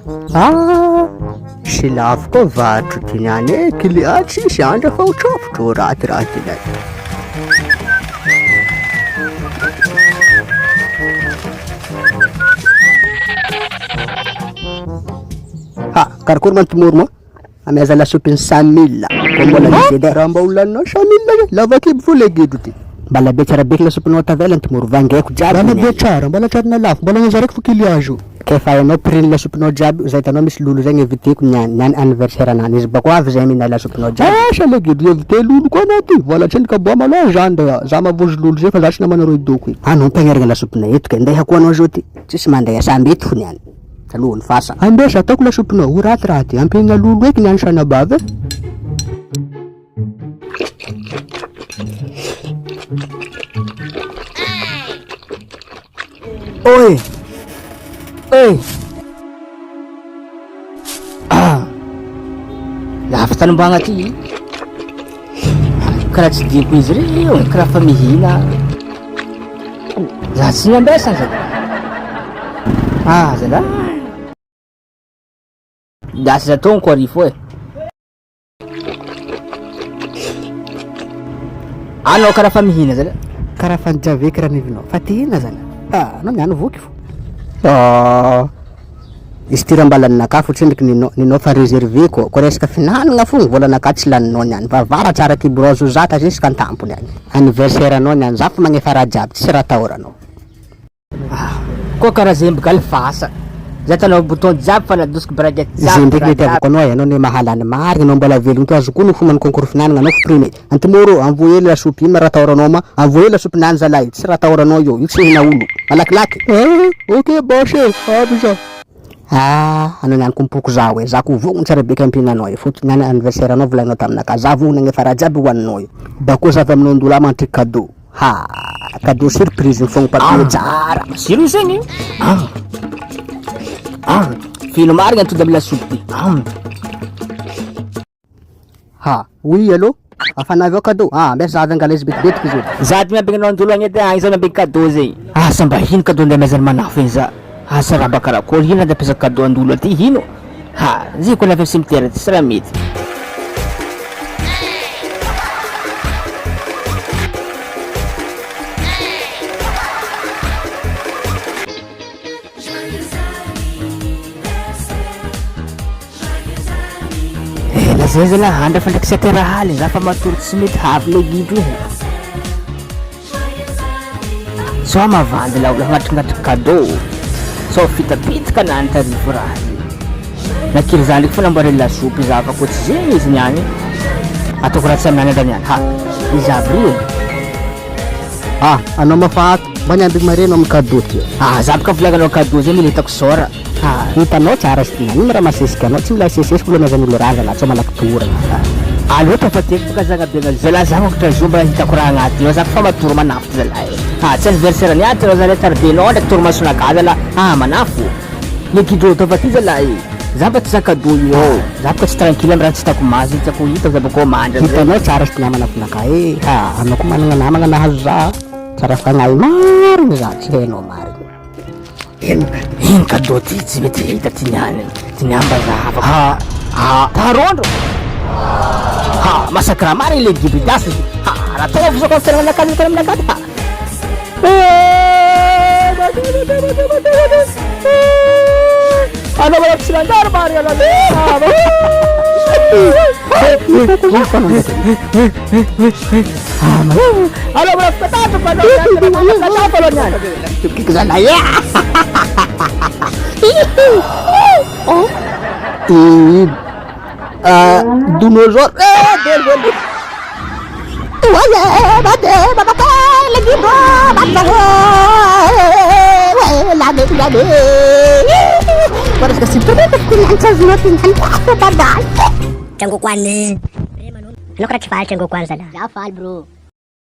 Sy lafo koa vatro ty niany client tsisy andra fa hotrofotro raty ilay. Karakory mantomoro moa ameza lasopy 100 000 ko mbola nisedy raha mba olaninao 100 000 lava kibo fo legedo ty mbala be tsara beky lasopinao tavela ntomoro vangaiko jiaby mbala be tsara mbala tsarina lafo mbala ngazaraiky fo client jo kefa hainao prix lasopinao jiaby zay hitanao misy lolo zay inviteko niany anniversaire anany izy bako avy zay mina lasopinao jiaby sa legedo invité lolo koa anao ty vola tselika boa malao zany za mavozy lolo zay fa za tsy namana roy doko anao mpagnerigna lasopinao eto ka ndeha ko anao zao ty tsisy mandeha samby eto fo niany alohan'ny fasa andesa ataoko lasopinao ho raty ampegna lolo eky niany sanabavy Oi lafo tanimbagna ty karaha tsy diako izy reo karaha fa mihina za tsy nambesana zany zala dasy za tongo koa rifo anao karaha fa mihina zala karaha fa nijaveky raha nivinao fa tihina zala anao niano voky fo izy ty raha mba laninaka fo tsendriky ninao fa réservé ko resaka finanagna fo volanaka tsy laninao niany vavara tsara kibrozo zata jusqu'à tampony any anniversaire anao niany za fa magnefa raha jiaby tsisy raha tahoranao koa karaha zay mbogaly fasa za tanao bouton jiaby fa nadosiko braguette jiaby zay ndraiky mety avako anao anao ne mahalany marigny anao mbola velogny to azo koa no fomba ny concours finanagna anao ko primé antomoro envoyé lasopy ino raha tahoranao ma envoyé lasopy nany zalahy tsy raha tahoranao io tsy hina olo malakilaky ok boshe aby za anao niany kompoko za hoe za ko vogny tsara beky ampinanao io fotony niany anniversaire anao volagnao taminaka za vogny agnefa raha jiaby hoaninao io bako za avy aminao andola mantriky cadeau cadeau surprise fogna papier tsara masiro zegny fino marigny antody amy lasopy oui allo afanavy ao cadeau mbesa za avy angala izy betibetiky izy za ty miambigny anao andola agny edy izy miambigny cadeau zay asa mba hino cadeau ndeha mezany manafo eny za asa raha bakarakory hino nade ampiasako cadeau andolo aty hino zay koa navy cimetière ty sy raha mety zay zala andra fa ndraiky sety rahaly za fa matory tsy mety havy legidro io so mavandy la olo agnatrignatry cadeau so fitapitika nany tarifo raha nakiry za ndraiky fa namboary lasopy za fa koa tsy zegny izy niany ataoko raha tsy aminany andra niany izy aby rio anao mafahato mba niambigny mare anao amy cadeau ty za baka volagnanao cadeau zay mila hitako sora hitanao tsara sy tina ino raha masesika anao tsy mila sesesiko loha mazan'olo raha zala tsy malaky torana aloatra fa tiako boka zagnabenal zala za okatra zo mba hitako raha agnaty io za fa matoro manafo ty zalahy tsy anniversaire ny aty rao zala tardenao ndraiky toromasonaka zala manafo legidro atao fa ty zalahy za mba tsy za cadeau io za baka tsy tranquille amy raha tsy hitako mazy tiako hita za bako mandra hitanao tsara sy tina manafonaka anao ko managna namagna nahazo za tsara fagnahy marigny za tsy hainao marigny ino cadeau ty tsy mety hita ty niany ty niamba zava tarondro masaky raha marigny le gibridasy raha tena fizako amin'ny fiainananakazy tena aminakazy anao mala tsy nandaro marigny anao allo mala fitatato fanatatatato alo niany tokiko zalahy dinosaure Chango kwan ni. Ano ka na faal chango kwan sana? Ja faal bro.